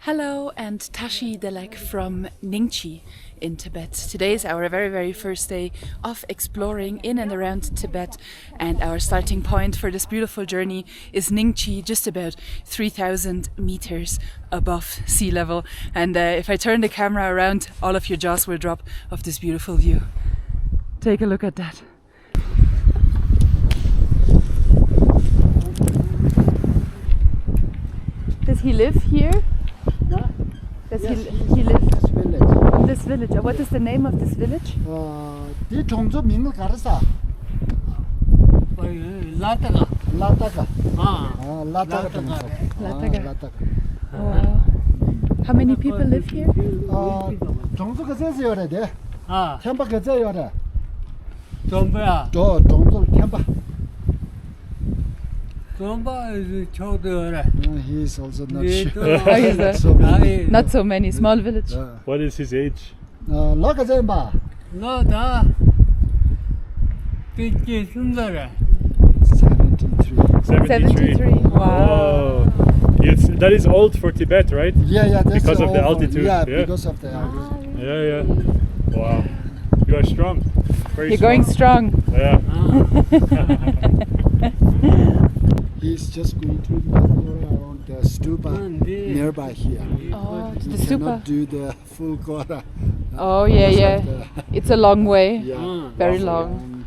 Hello, and Tashi Delek from Nyingchi in Tibet. Today is our very first day of exploring in and around Tibet, and our starting point for this beautiful journey is Nyingchi, just about 3,000 meters above sea level. And if I turn the camera around, all of your jaws will drop of this beautiful view. Take a look at that. Does he live here? Does he live in this village? What is the name of this village? The Tunjung名字 Garsa. Lataga. Wow. How many people live here? Tunjung 그제서 요래 돼. 템바 그제 요래. 좀비야. 저 Tunjung 템바. He is also not sure. Not so many, small village. What is his age? Lokazemba. 너 다. 삐끼 순서래. 73. Wow. Oh. That is old for Tibet, right? Yeah, that's because of the altitude. Yeah, because of the altitude. Yeah. Wow. You are strong. You're going strong. Yeah. He's just going to around the stupa nearby here. Oh, to the He stupa. cannot do the full Gora. Oh, yeah. It's a long way. Yeah. Very long.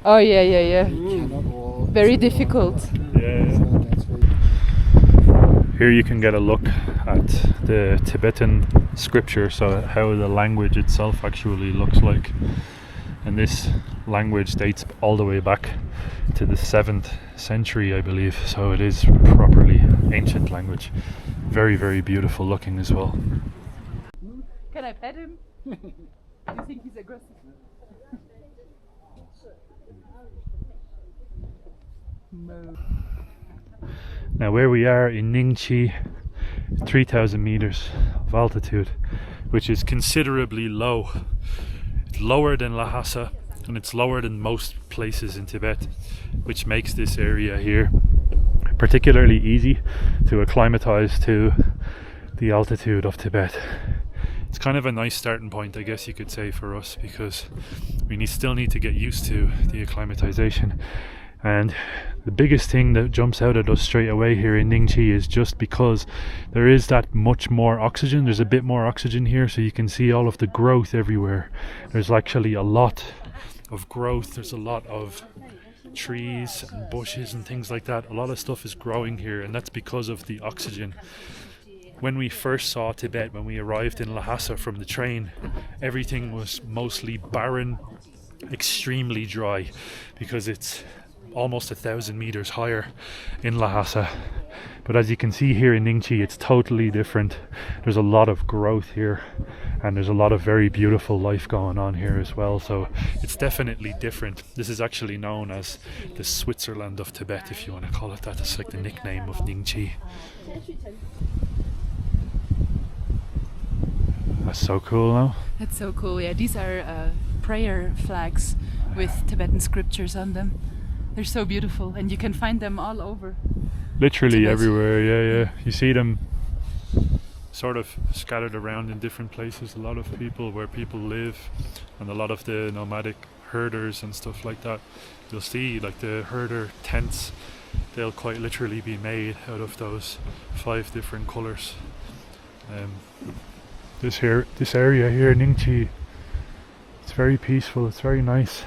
Oh, yeah. He cannot walk. Very difficult. Yeah. So that's very Here you can get a look at the Tibetan scripture, so how the language itself actually looks like. And this language dates all the way back to the 7th century, I believe, so it is properly ancient language. Very beautiful looking as well. Can I pet him? Do you think he's aggressive? No. Now where we are in Nyingchi, 3,000 meters of altitude, which is considerably low. It's lower than Lhasa, and it's lower than most places in Tibet, which makes this area here particularly easy to acclimatize to the altitude of Tibet. It's kind of a nice starting point, I guess you could say, for us, because we still need to get used to the acclimatization. And the biggest thing that jumps out at us straight away here in Nyingchi is just because there is that much more oxygen. There's a bit more oxygen here, so you can see all of the growth everywhere. There's actually a lot of growth. There's a lot of trees and bushes and things like that. A lot of stuff is growing here, and that's because of the oxygen. When we first saw Tibet, when we arrived in Lhasa from the train, everything was mostly barren, extremely dry, because it's almost 1,000 meters higher in Lhasa. But as you can see here in Nyingchi, it's totally different. There's a lot of growth here, and there's a lot of very beautiful life going on here as well, so it's definitely different. This is actually known as the Switzerland of Tibet, if you want to call it that. It's like the nickname of Nyingchi. That's so cool, no? That's so cool. Yeah, these are prayer flags with Tibetan scriptures on them. They're so beautiful, and you can find them all over. Literally Tibet. everywhere, yeah. You see them sort of scattered around in different places. A lot of people where people live, and a lot of the nomadic herders and stuff like that. You'll see like the herder tents, they'll quite literally be made out of those 5 different colours. This area here in Nyingchi, it's very peaceful, it's very nice.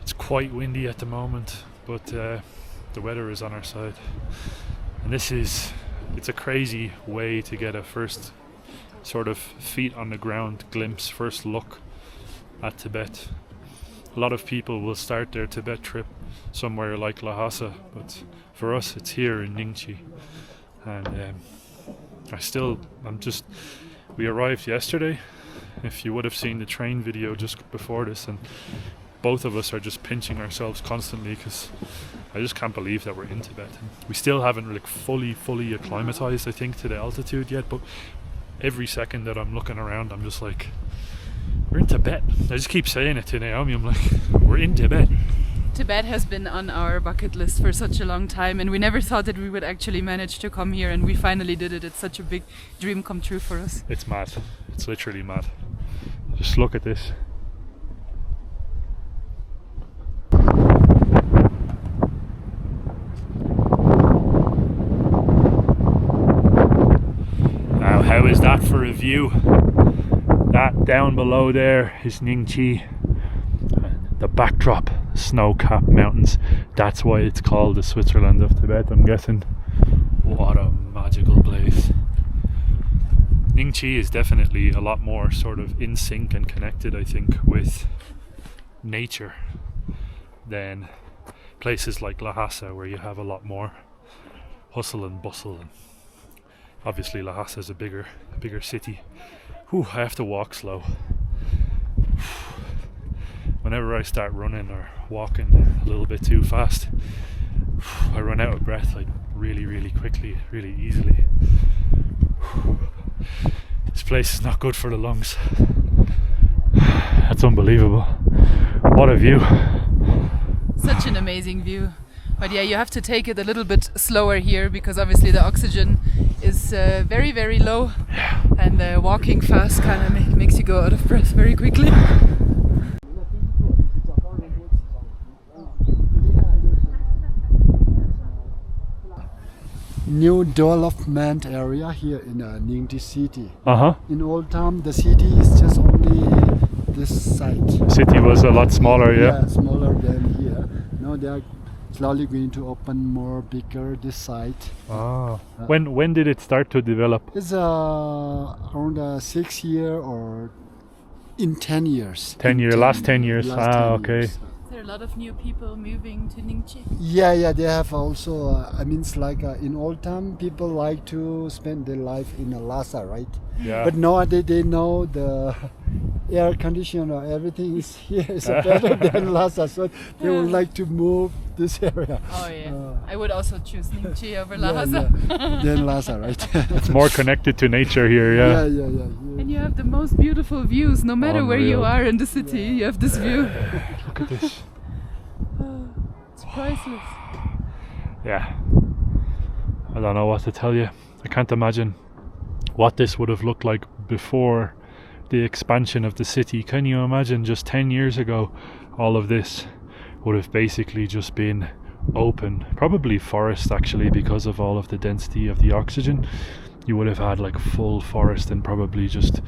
It's quite windy at the moment, but the weather is on our side. And it's a crazy way to get a first sort of feet on the ground glimpse, first look at Tibet. A lot of people will start their Tibet trip somewhere like Lhasa, but for us it's here in Nyingchi. And we arrived yesterday. If you would have seen the train video just before this, and both of us are just pinching ourselves constantly because I just can't believe that we're in Tibet. And we still haven't like fully acclimatized, I think, to the altitude yet, but every second that I'm looking around I'm just like, we're in Tibet. I just keep saying it to Naomi, I'm like, we're in Tibet. Tibet has been on our bucket list for such a long time, and we never thought that we would actually manage to come here, and we finally did it. It's such a big dream come true for us. It's mad. It's literally mad. Just look at this. Now, how is that for a view? That down below there is Nyingchi. The backdrop, snow-capped mountains. That's why it's called the Switzerland of Tibet, I'm guessing. What a magical place. Nyingchi is definitely a lot more sort of in sync and connected, I think, with nature than places like Lhasa, where you have a lot more hustle and bustle. And obviously Lhasa is a bigger city. Whew, I have to walk slow. Whenever I start running or walking a little bit too fast, I run out of breath like really quickly, really easily. This place is not good for the lungs. That's unbelievable. What a view. Such an amazing view. But yeah, you have to take it a little bit slower here because obviously the oxygen is very low, and walking fast kind of makes you go out of breath very quickly. New development area here in Nyingchi city. Uh-huh. In old time, the city is just only this side. City was a lot smaller, yeah. Smaller than here. Now they are slowly going to open more bigger this side. Ah. When did it start to develop? It's around 6 years or in 10 years. 10 years, last 10 years. Last 10 okay. years. There are a lot of new people moving to Nyingchi. Yeah, they have also, I mean, it's like in old time, people like to spend their life in Lhasa, right? Yeah. But nowadays they know the air conditioner, everything is here is better than Lhasa, so they would like to move this area. Oh yeah, I would also choose Nyingchi over Yeah, Lhasa. Then Lhasa, right? It's more connected to nature here, yeah. Yeah. And you have the most beautiful views, no matter where you Unreal. are in the city, you have this view. Look at this. It's priceless. Yeah. I don't know what to tell you. I can't imagine what this would have looked like before the expansion of the city. Can you imagine just 10 years ago, all of this would have basically just been open, probably forest actually, because of all of the density of the oxygen. You would have had like full forest and probably just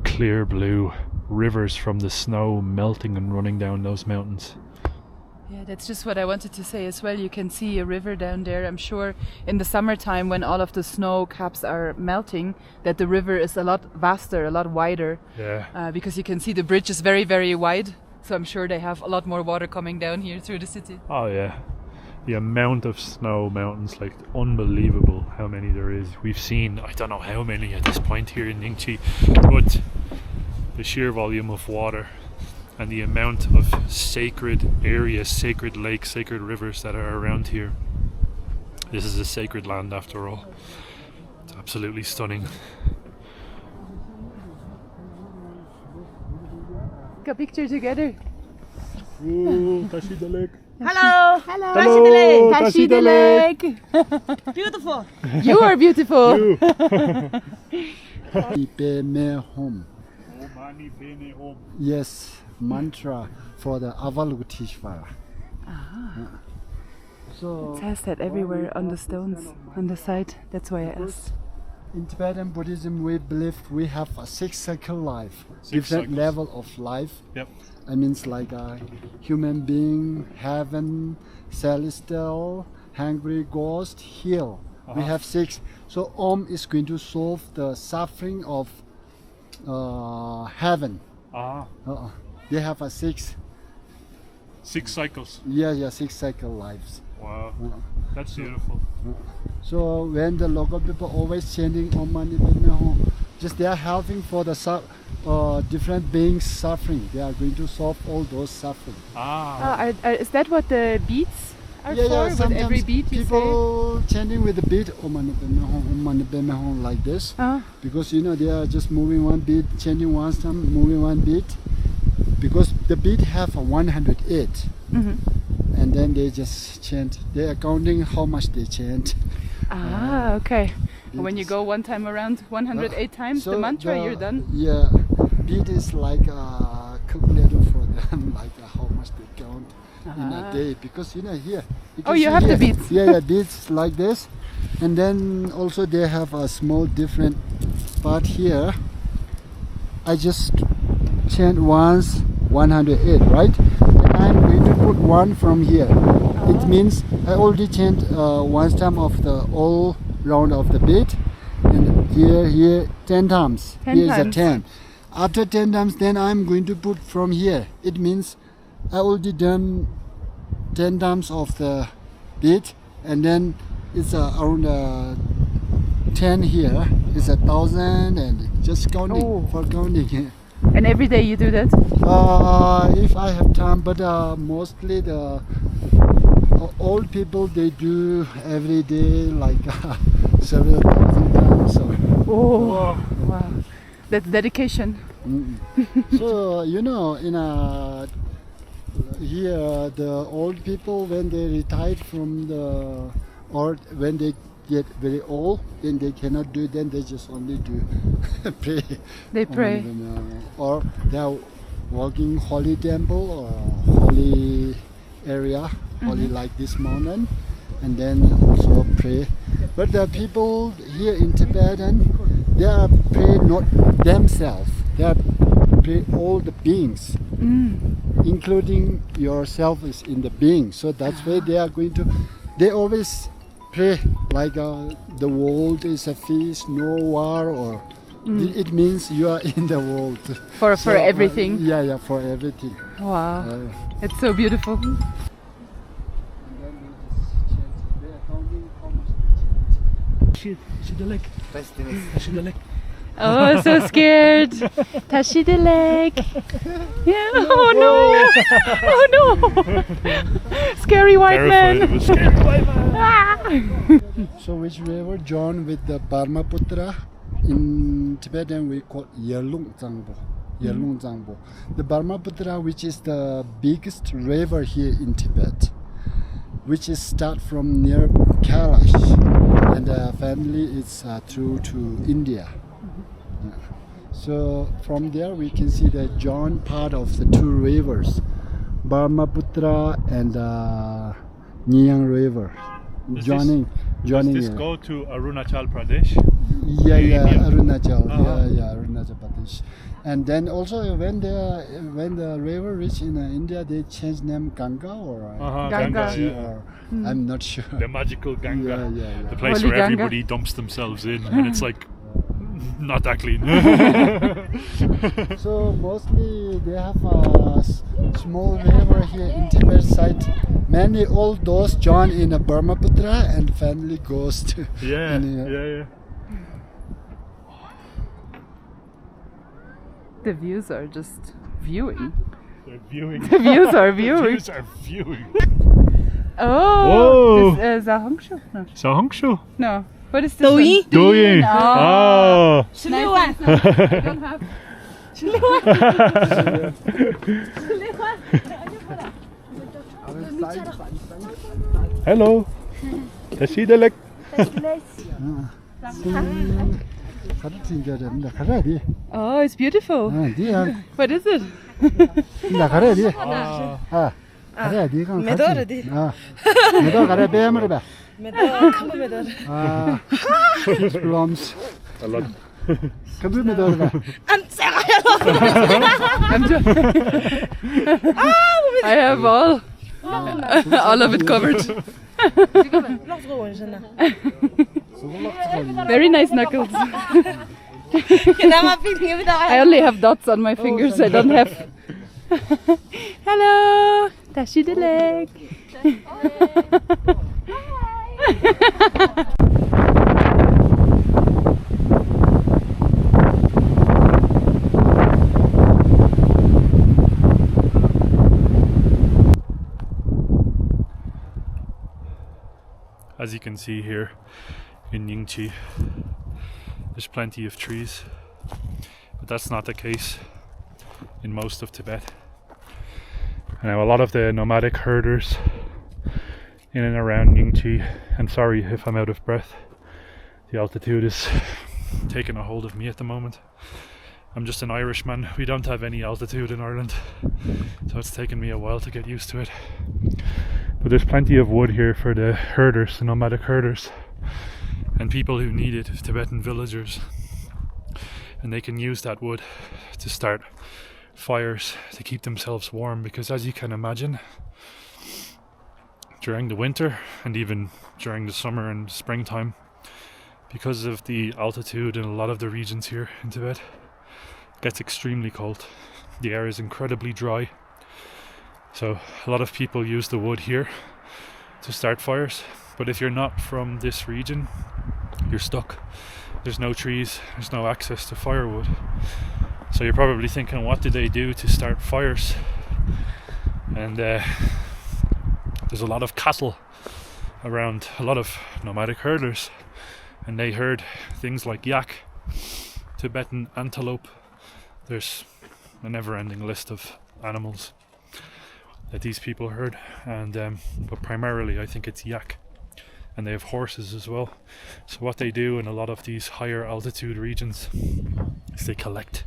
clear blue rivers from the snow melting and running down those mountains. Yeah, that's just what I wanted to say as well. You can see a river down there. I'm sure in the summertime when all of the snow caps are melting, that the river is a lot vaster, a lot wider. Yeah. Because you can see the bridge is very wide. So I'm sure they have a lot more water coming down here through the city. Oh yeah. The amount of snow mountains, like unbelievable how many there is. We've seen, I don't know how many at this point here in Nyingchi, but the sheer volume of water and the amount of sacred areas, sacred lakes, sacred rivers that are around here. This is a sacred land after all. It's absolutely stunning. Take a picture together. Ooh, Tashi the lake. Hello. Hello, Tashi the lake. Beautiful. You are beautiful. You. Pay me home. Yes, mantra for the Avalokiteshvara. So It says that everywhere on the stones on the side. That's why I asked. in Tibetan Buddhism, we believe we have a 6-cycle life, 6 different cycles. level of life. Yep. I mean, it's like a human being, heaven, celestial, hungry, ghost, hell. We have 6. So Om is going to solve the suffering of heaven. Ah, They have a 6. 6 cycles. 6-cycle lives. Wow, that's beautiful. So when the local people always chanting Om Mani Padme Hum, just they are helping for the different beings suffering. They are going to solve all those suffering. Ah, Is that what the beats are for? With Sometimes every beat you say? people chanting with the beat Om Mani Padme Hum, Om Mani Padme Hum like this, because they are just moving one beat, chanting one time, moving one beat, because the beat have a 108. and then they just chant. They are counting how much they chant. Ah, okay. When you go one time around 108 times So the mantra, you're done? Yeah, beat is like a calculator for them, like how much they count in a day. Because you know here. Oh, you have the beats. Yeah, beats like this, and then also they have a small different part here. I just chant once 108, right? And I'm going to put one from here. It means I already chant one time of the all round of the beat, and here 10 times. 10 here times. is a 10. After 10 times, then I'm going to put from here. It means I already done 10 times of the beat, and then it's around 10 here. It's 1,000, and just counting for counting. And every day you do that? If I have time, but mostly the old people, they do every day like several thousand times. So. Oh, wow. That's dedication. So you know, in here the old people, when they retired from the, or when they get very old, then they cannot do it, then they just only do pray. They pray. Or they are walking holy temple or holy area, holy like this mountain, and then also pray. But the people here in Tibetan, they are pray not themselves, they are pray all the beings, including yourself is in the being. So that's why they are going to, they always pray like the world is a feast, no war, or it means you are in the world. For everything. Yeah, for everything. Wow, it's so beautiful. And then they are counting how much they chant. Oh, so scared. Tashi the leg. Yeah. Oh no. Scary white man. It was scary white man. Ah. So which river joined with the Brahmaputra? In Tibetan we call Yerlung Zangbo. The Brahmaputra, which is the biggest river here in Tibet, which is start from near Kailash, and the family is through to India. So from there we can see the joint part of the two rivers, Brahmaputra and Nyingchi River. Does Joining this here. go to Arunachal Pradesh? Yeah, Arunachal. Uh-huh. Yeah, Arunachal Pradesh. And then also when the river reach in India, they change name Ganga or Ganga. Gangaji, or I'm not sure. The magical Ganga. Yeah. The place Holy where Ganga. everybody dumps themselves in, and it's like not that clean. So mostly they have a small river here in Tibet side. Many all those join in a Brahmaputra and family goes to yeah. The views are just viewing. They're viewing. The views are viewing. Views are viewing. Oh, this is Zahongshu? No. Sahongshu. No. What is this? one? Doing. Oh. Oh. Shiliwan. I don't have. Hello. Tashidalek. Oh, it's beautiful. What is it? Plums. A lot. Kan du med dörren? I have all of it covered. Very nice knuckles. I only have dots on my fingers. I don't have. Hello, Tashi the leg. As you can see here in Nyingchi, there's plenty of trees, but that's not the case in most of Tibet. Now a lot of the nomadic herders in and around Nyingchi. And sorry if I'm out of breath. The altitude is taking a hold of me at the moment. I'm just an Irishman. We don't have any altitude in Ireland, so it's taken me a while to get used to it. But there's plenty of wood here for the herders, the nomadic herders, and people who need it, Tibetan villagers. And they can use that wood to start fires to keep themselves warm, because as you can imagine, during the winter and even during the summer and springtime, because of the altitude in a lot of the regions here in Tibet, it gets extremely cold. The air is incredibly dry, so a lot of people use the wood here to start fires. But if you're not from this region, you're stuck. There's no trees, there's no access to firewood. So you're probably thinking, what do they do to start fires? And there's a lot of cattle around, a lot of nomadic herders, and they herd things like yak, Tibetan antelope. There's a never-ending list of animals that these people herd, and but primarily I think it's yak, and they have horses as well. So what they do in a lot of these higher altitude regions is they collect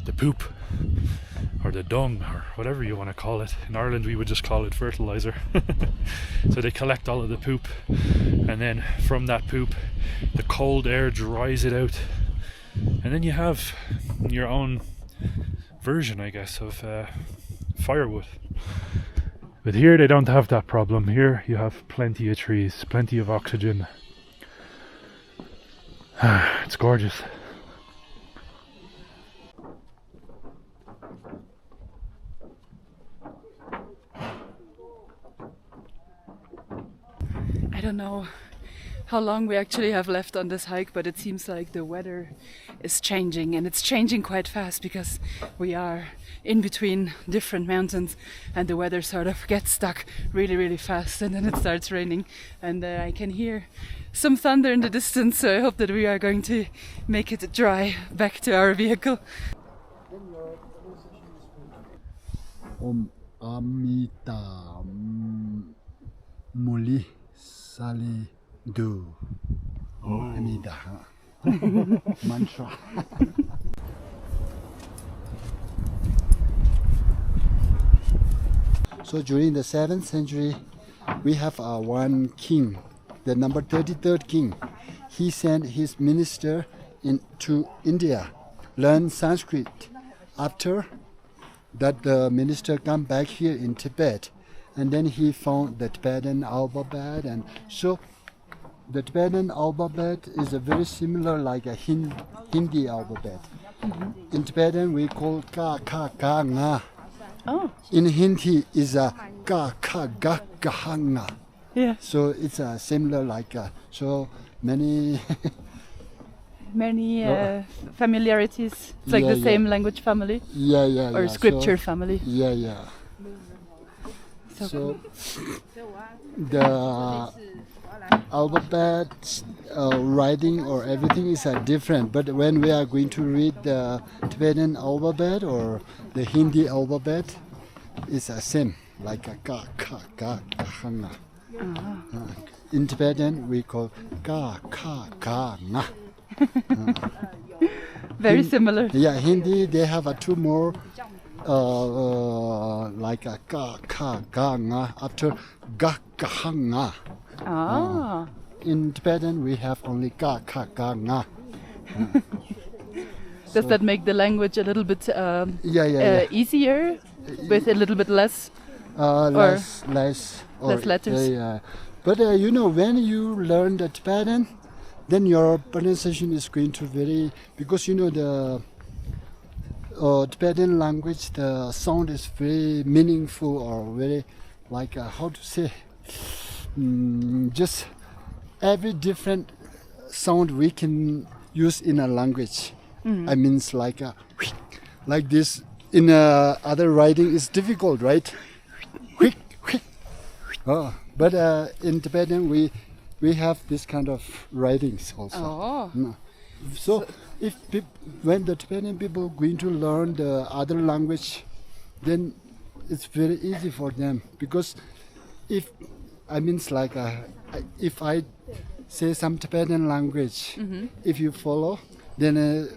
the poop or the dung or whatever you want to call it. In Ireland we would just call it fertilizer. So they collect all of the poop, and then from that poop the cold air dries it out, and then you have your own version, I guess, of firewood. But here they don't have that problem. Here you have plenty of trees, plenty of oxygen. It's gorgeous. I don't know how long we actually have left on this hike, but it seems like the weather is changing, and it's changing quite fast because we are in between different mountains and the weather sort of gets stuck really fast, and then it starts raining, and I can hear some thunder in the distance, so I hope that we are going to make it dry back to our vehicle. Om Amita Muli Sali Do. Amida. Mantra. So during the 7th century, we have one king, the number 33rd king. He sent his minister to India, learn Sanskrit. After that, the minister come back here in Tibet, and then he found the Tibetan alphabet, and so the Tibetan alphabet is a very similar like a Hindi alphabet. Mm-hmm. In Tibetan we call ka ka ga nga. Oh. In Hindi is a ka ka ga ga ha nga. Yeah. So it's similar like so many familiarities. It's like the same language family. Or scripture family. So the alphabet writing or everything is different, but when we are going to read the Tibetan alphabet or the Hindi alphabet, it's the same, like a ka ka ga ga ha nga. In Tibetan we call ka ka ga nga. Very similar. Yeah, Hindi they have two more like a ka ka ga nga after ga ga ha nga. In Tibetan we have only ka ka ga nga. Does that make the language a little bit easier with a little bit less less letters? But you know, when you learn the Tibetan, then your pronunciation is going to vary, because you know the Tibetan language, the sound is very meaningful or very like how to say, just every different sound we can use in a language. I mean, it's like this in other writing is difficult, right? But in Tibetan we have this kind of writings also. So if when the Tibetan people going to learn the other language, then it's very easy for them, because if I means like if I say some Tibetan language, if you follow, then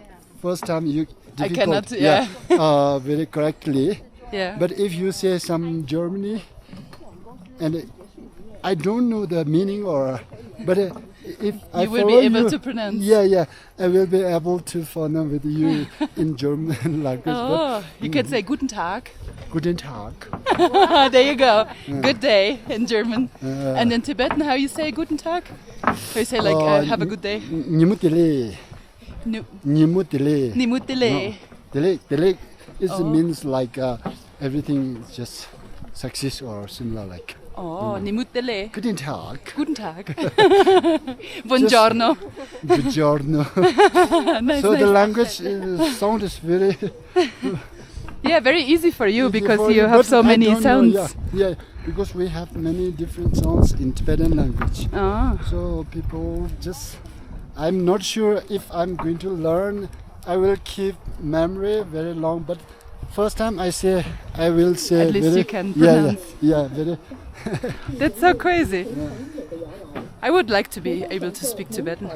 first time you I difficult, cannot, very correctly. Yeah. But if you say some Germany, and I don't know the meaning but if I you will follow be able you, to pronounce. Yeah, I will be able to follow with you in German language. Oh, you can say Guten Tag. Guten Tag. There you go. Good day in German. And in Tibetan, how you say Guten Tag? How you say like have a good day? Nimutile. Nimutile. Nimutile. Dele means like everything is just success or similar like. Oh, nimutile. Guten Tag. Guten Tag. Buongiorno. Buongiorno. Nice, So nice. the language sound is very Yeah, very easy for you because for you you, have but so I many don't know, sounds. Yeah, because we have many different sounds in Tibetan language. Ah. So people just, I'm not sure if I'm going to learn. I will keep memory very long, but first time I will say. At least very, you can pronounce. Yeah, very. That's so crazy. I would like to be able to speak Tibetan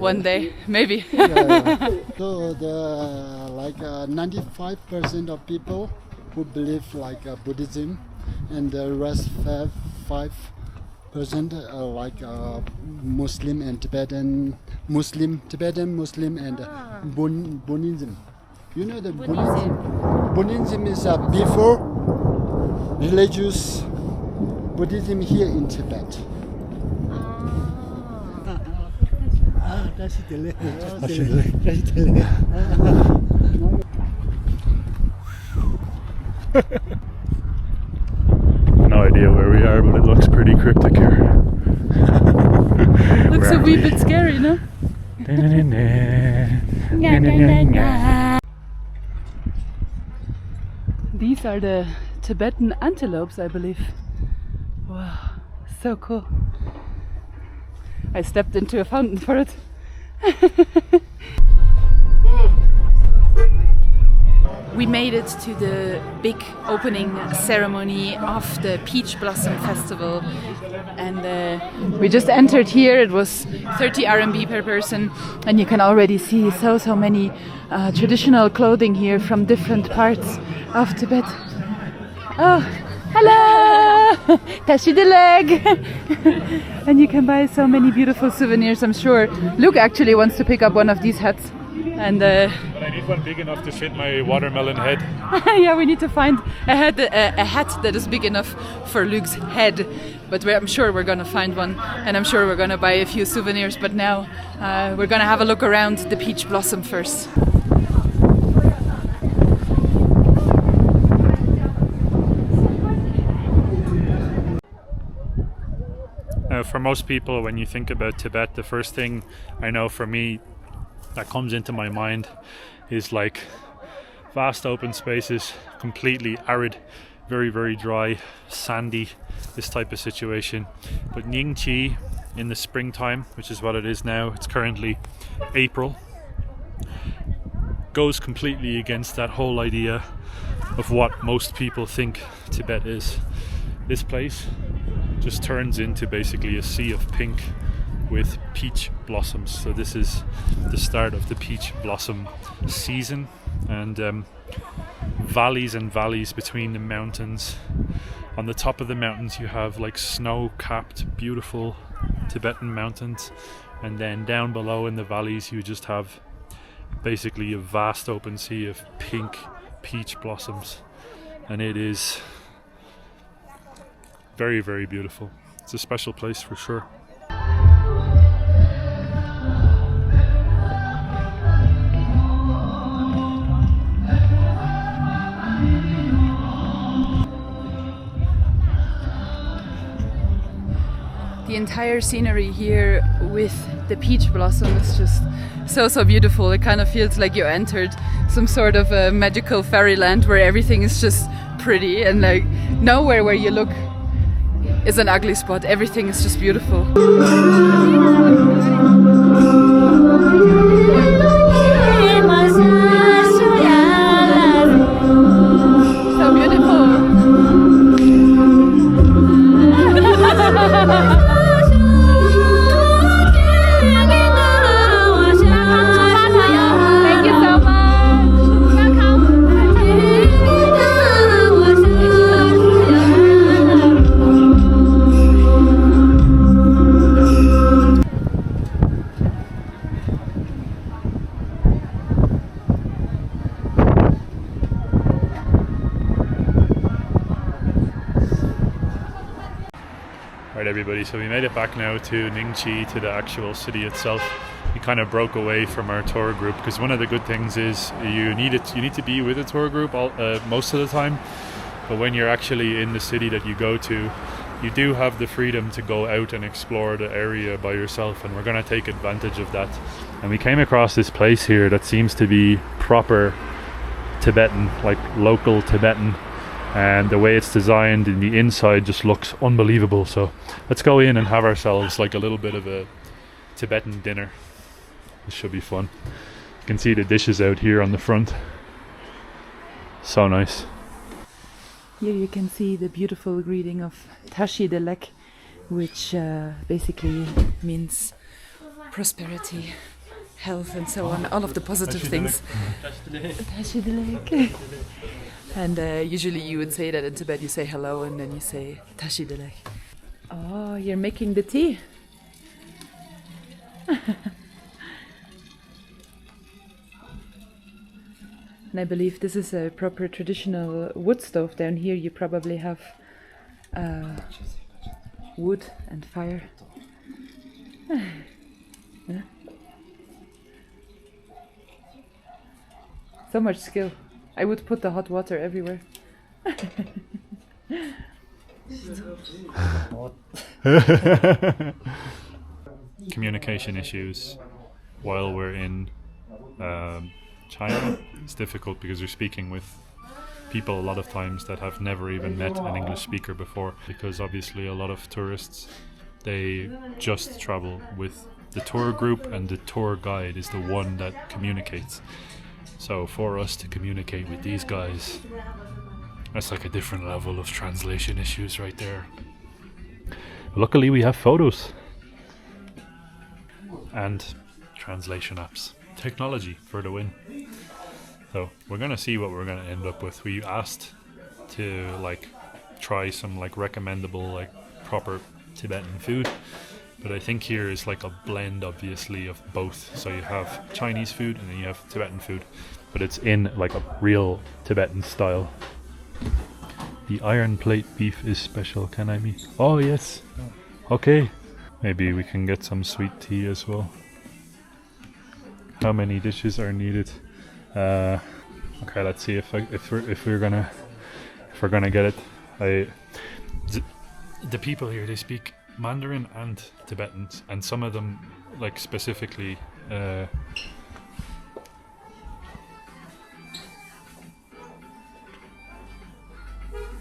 one day, maybe. So the 95% of people who believe like Buddhism, and the rest 5% are like Muslim and Tibetan Muslim and Buddhism. You know the Buddhism? Buddhism is before religious Buddhism here in Tibet. No idea where we are, but it looks pretty cryptic here. Looks a wee bit scary, no? These are the Tibetan antelopes, I believe. Wow, so cool. I stepped into a fountain for it. We made it to the big opening ceremony of the Peach Blossom Festival, and we just entered here. It was 30 RMB per person, and you can already see so many traditional clothing here from different parts of Tibet. Oh, hello! Tashi the leg! And you can buy so many beautiful souvenirs, I'm sure. Luke actually wants to pick up one of these hats. And But I need one big enough to fit my watermelon head. yeah, we need to find a hat that is big enough for Luke's head. But I'm sure we're gonna find one, and I'm sure we're gonna buy a few souvenirs. But now we're gonna have a look around the peach blossom first. For most people, when you think about Tibet, the first thing I know for me that comes into my mind is like vast open spaces, completely arid, very dry, sandy, this type of situation. But Nyingchi in the springtime, which is what it is now, it's currently April, goes completely against that whole idea of what most people think Tibet is. This place just turns into basically a sea of pink with peach blossoms. So this is the start of the peach blossom season, and valleys and valleys between the mountains. On the top of the mountains you have like snow-capped beautiful Tibetan mountains, and then down below in the valleys you just have basically a vast open sea of pink peach blossoms, and it is very beautiful. It's a special place for sure. The entire scenery here with the peach blossom is just so beautiful. It kind of feels like you entered some sort of a magical fairyland where everything is just pretty, and like nowhere where you look is an ugly spot. Everything is just beautiful. So beautiful. everybody. So we made it back now to Nyingchi, to the actual city itself. We kind of broke away from our tour group because one of the good things is you need to be with a tour group most of the time. But when you're actually in the city that you go to, you do have the freedom to go out and explore the area by yourself, and we're going to take advantage of that. And we came across this place here that seems to be proper Tibetan, like local Tibetan, and the way it's designed in the inside just looks unbelievable. So let's go in and have ourselves like a little bit of a Tibetan dinner. This should be fun. You can see the dishes out here on the front. So nice. Here you can see the beautiful greeting of Tashi Delek, which basically means prosperity, health, and so on, all of the positive things. Tashi Delek. And usually you would say that in Tibet, you say hello and then you say Tashi Delek. Oh, you're making the tea. And I believe this is a proper traditional wood stove. Down here you probably have wood and fire. Yeah. So much skill. I would put the hot water everywhere. Communication issues while we're in China. It's difficult because you're speaking with people a lot of times that have never even met an English speaker before, because obviously a lot of tourists, they just travel with the tour group and the tour guide is the one that communicates. So for us to communicate with these guys, that's like a different level of translation issues right there. Luckily we have photos and translation apps. Technology for the win. So we're gonna see what we're gonna end up with. We asked to like try some like recommendable like proper Tibetan food, but I think here is like a blend obviously of both. So you have Chinese food and then you have Tibetan food, but it's in like a real Tibetan style. The iron plate beef is special. Can I meet? Oh yes. Okay. Maybe we can get some sweet tea as well. How many dishes are needed? Okay, let's see if we're gonna get it. The people here, they speak Mandarin and Tibetan, and some of them like specifically.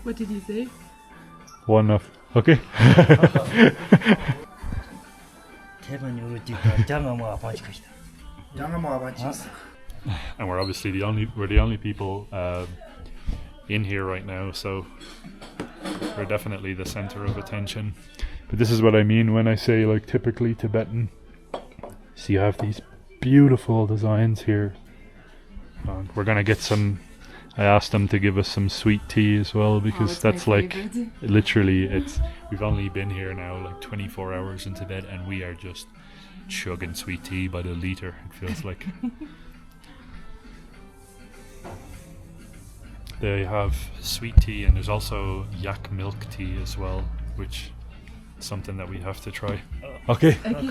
What did he say? One of okay. And we're obviously the only people in here right now, so we're definitely the center of attention. But this is what I mean when I say like typically Tibetan. So you have these beautiful designs here. We're gonna get some. I asked them to give us some sweet tea as well, because that's like literally we've only been here now like 24 hours in Tibet and we are just chugging sweet tea by the liter, it feels like. They have sweet tea and there's also yak milk tea as well, which is something that we have to try. Okay. Thank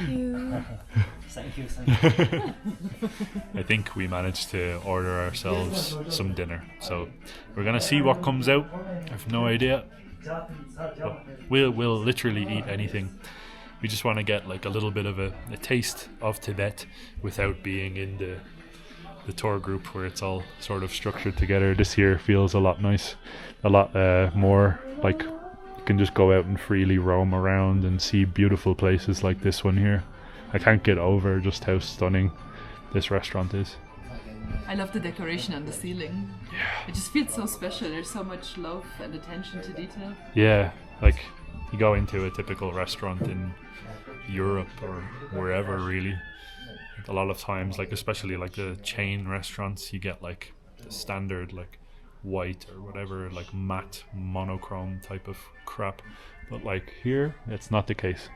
you. Thank you. I think we managed to order ourselves some dinner, so we're gonna see what comes out. I have no idea. But we'll literally eat anything. We just want to get like a little bit of a taste of Tibet without being in the tour group where it's all sort of structured together. This here feels a lot nice, a lot more like you can just go out and freely roam around and see beautiful places like this one here. I can't get over just how stunning this restaurant is. I love the decoration on the ceiling. Yeah. It just feels so special. There's so much love and attention to detail. Yeah, like you go into a typical restaurant in Europe or wherever really. A lot of times, like especially like the chain restaurants, you get like the standard like white or whatever, like matte monochrome type of crap. But like here, it's not the case.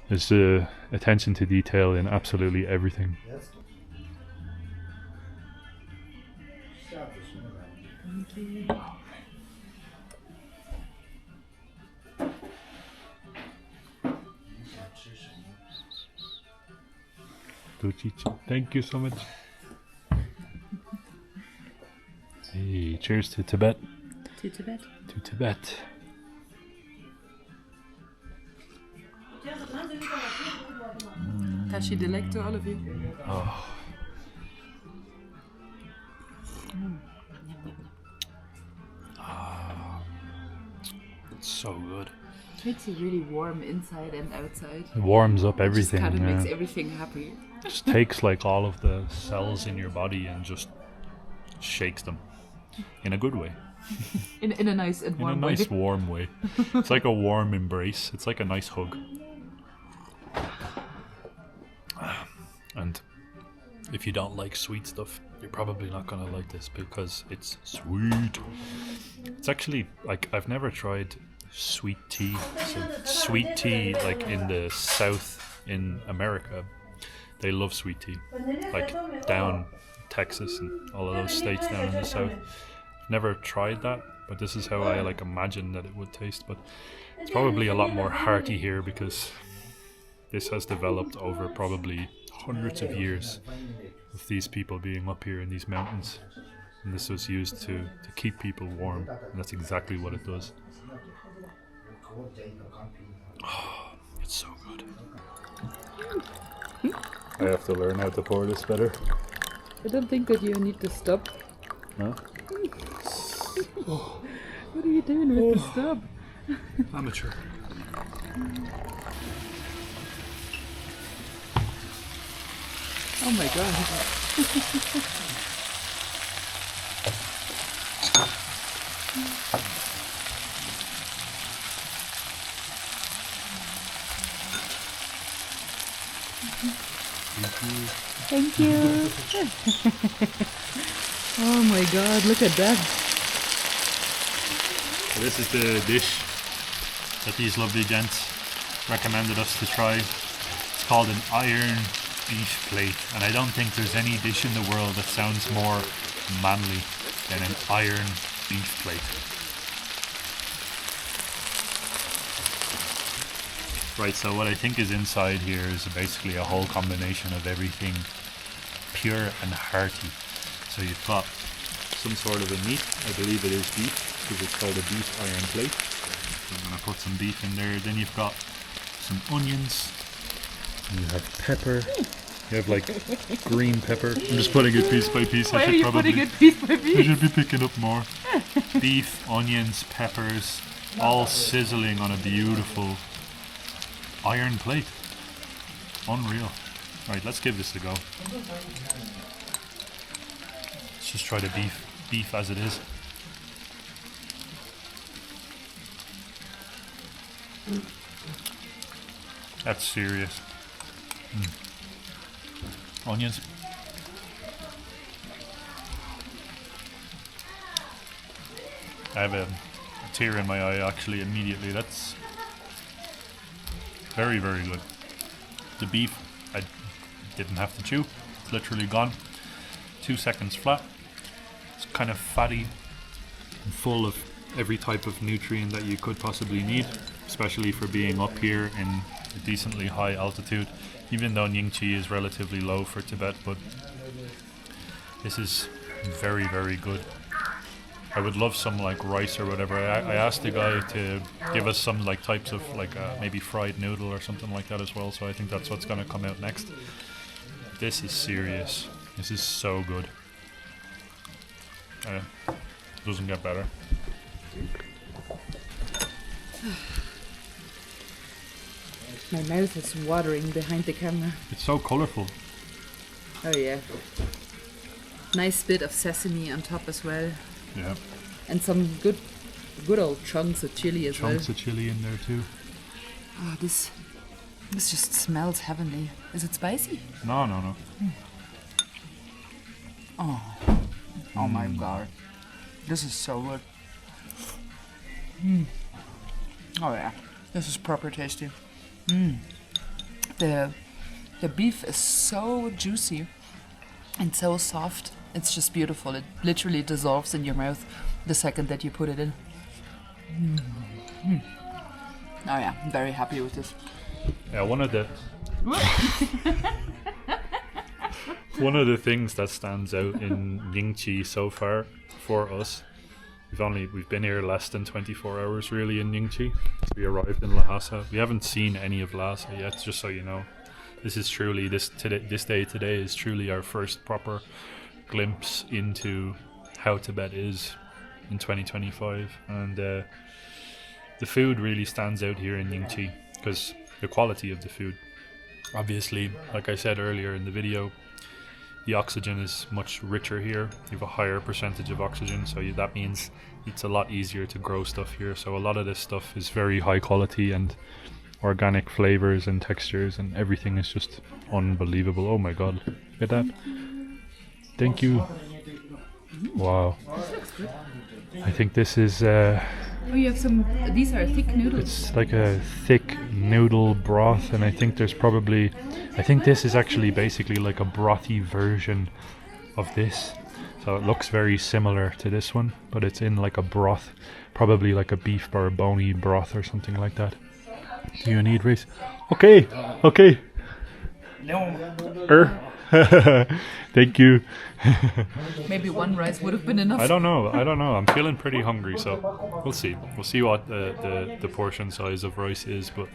There's attention to detail in absolutely everything. Thank you. Thank you so much. Hey, cheers to Tibet. To Tibet. To Tibet. Tashi delecto, all of you. Oh. It's so good. Makes you really warm inside and outside. It warms up everything. Just kind of yeah. makes everything happy. Just takes like all of the cells in your body and just shakes them in a good way. In a nice and warm in a way. nice warm way. It's like a warm embrace. It's like a nice hug. And if you don't like sweet stuff, you're probably not gonna like this because it's sweet. It's actually like I've never tried sweet tea. So sweet tea, like in the South in America, they love sweet tea. Like down Texas and all of those states down in the South. Never tried that, but this is how I like imagine that it would taste. But it's probably a lot more hearty here because this has developed over probably hundreds of years of these people being up here in these mountains, and this was used to keep people warm, and that's exactly what it does. Oh, it's so good. I have to learn how to pour this better. I don't think that you need to stop. Huh? What are you doing with the stop? Amateur. Oh my god. Thank you. Oh my god, look at that. This is the dish that these lovely gents recommended us to try. It's called an iron beef plate, and I don't think there's any dish in the world that sounds more manly than an iron beef plate. Right, so what I think is inside here is basically a whole combination of everything pure and hearty. So you've got some sort of a meat, I believe it is beef, because it's called a beef iron plate. So I'm going to put some beef in there. Then you've got some onions. You have pepper. You have like green pepper. I'm just putting it piece by piece. Why are you putting it piece by piece? I should be picking up more. Beef, onions, peppers, all sizzling on a beautiful iron plate. Unreal. Right, let's give this a go. Let's just try the beef as it is. That's serious. Onions. I have a tear in my eye actually immediately. That's very, very good. The beef, I didn't have to chew. It's literally gone. 2 seconds flat. It's kind of fatty and full of every type of nutrient that you could possibly need, especially for being up here in a decently high altitude, even though Nyingchi is relatively low for Tibet, but this is very, very good. I would love some like rice or whatever. I asked the guy to give us some like types of like maybe fried noodle or something like that as well, so I think that's what's going to come out next. This is serious. This is so good. Doesn't get better. My mouth is watering behind the camera. It's so colorful. Oh yeah. Nice bit of sesame on top as well. Yeah. And some good old chunks of chili as well. Chunks of chili in there too. Oh, this just smells heavenly. Is it spicy? No. Oh my god. This is so good. Oh yeah. This is proper tasty. The beef is so juicy and so soft. It's just beautiful. It literally dissolves in your mouth the second that you put it in. Oh yeah, I'm very happy with this. Yeah, one of the One of the things that stands out in Nyingchi so far for us, we've been here less than 24 hours really in Nyingchi. We arrived in Lhasa. We haven't seen any of Lhasa yet, just so you know. This is truly this day today is truly our first proper glimpse into how Tibet is in 2025, and the food really stands out here in Nyingchi because the quality of the food. Obviously, like I said earlier in the video, the oxygen is much richer here. You have a higher percentage of oxygen, so that means it's a lot easier to grow stuff here. So a lot of this stuff is very high quality and organic flavors and textures, and everything is just unbelievable. Oh my god, look at that. Thank you. Wow. I think this is Oh, you have some. These are thick noodles. it's like a thick noodle broth, and I think this is actually basically like a brothy version of this. So it looks very similar to this one, but it's in like a broth, probably like a beef or a bony broth or something like that. Do you need rice? Okay. Thank you. Maybe one rice would have been enough. I don't know. I'm feeling pretty hungry, so we'll see. We'll see what the portion size of rice is. But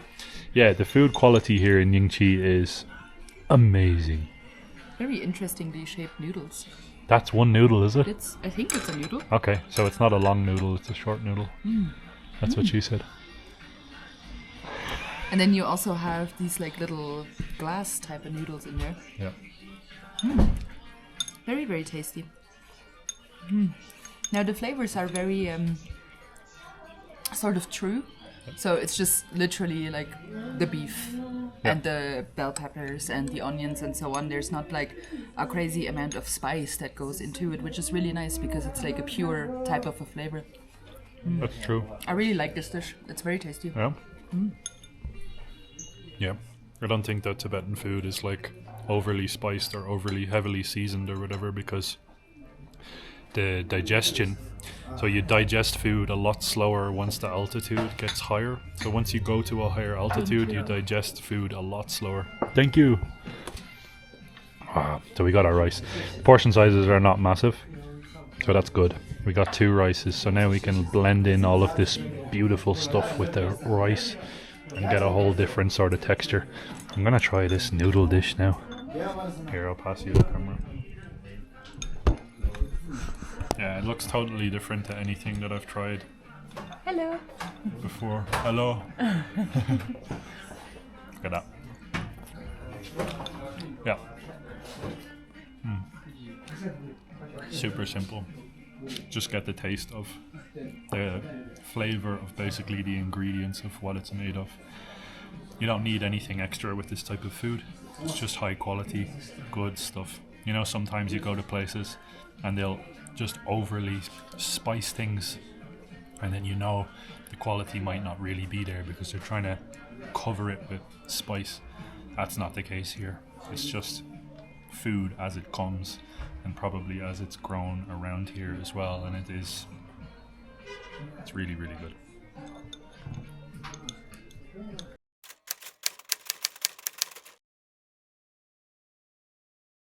yeah, the food quality here in Nyingchi is amazing. Very interestingly shaped noodles. That's one noodle, is it? I think it's a noodle. Okay, so it's not a long noodle, it's a short noodle. That's what she said. And then you also have these like little glass type of noodles in there. Yeah. Very, very tasty. Now the flavors are very sort of true. So it's just literally like the beef and the bell peppers and the onions and so on. There's not like a crazy amount of spice that goes into it, which is really nice because it's like a pure type of a flavor. That's true. I really like this dish. It's very tasty. Yeah. Yeah. I don't think that Tibetan food is like overly spiced or overly heavily seasoned or whatever, because the digestion, so you digest food a lot slower once the altitude gets higher. So once you go to a higher altitude, you digest food a lot slower. Thank you. So we got our rice. Portion sizes are not massive, so that's good. We got 2 rices, so now we can blend in all of this beautiful stuff with the rice and get a whole different sort of texture. I'm gonna try this noodle dish now. Here, I'll pass you the camera. Yeah, it looks totally different to anything that I've tried Hello. before. Hello. Look at that. Yeah. Super simple. Just get the taste of the flavor of basically the ingredients of what it's made of. You don't need anything extra with this type of food. It's just high quality, good stuff. You know, sometimes you go to places and they'll just overly spice things, and then you know the quality might not really be there because they're trying to cover it with spice. That's not the case here. It's just food as it comes, and probably as it's grown around here as well, and it's really, really good.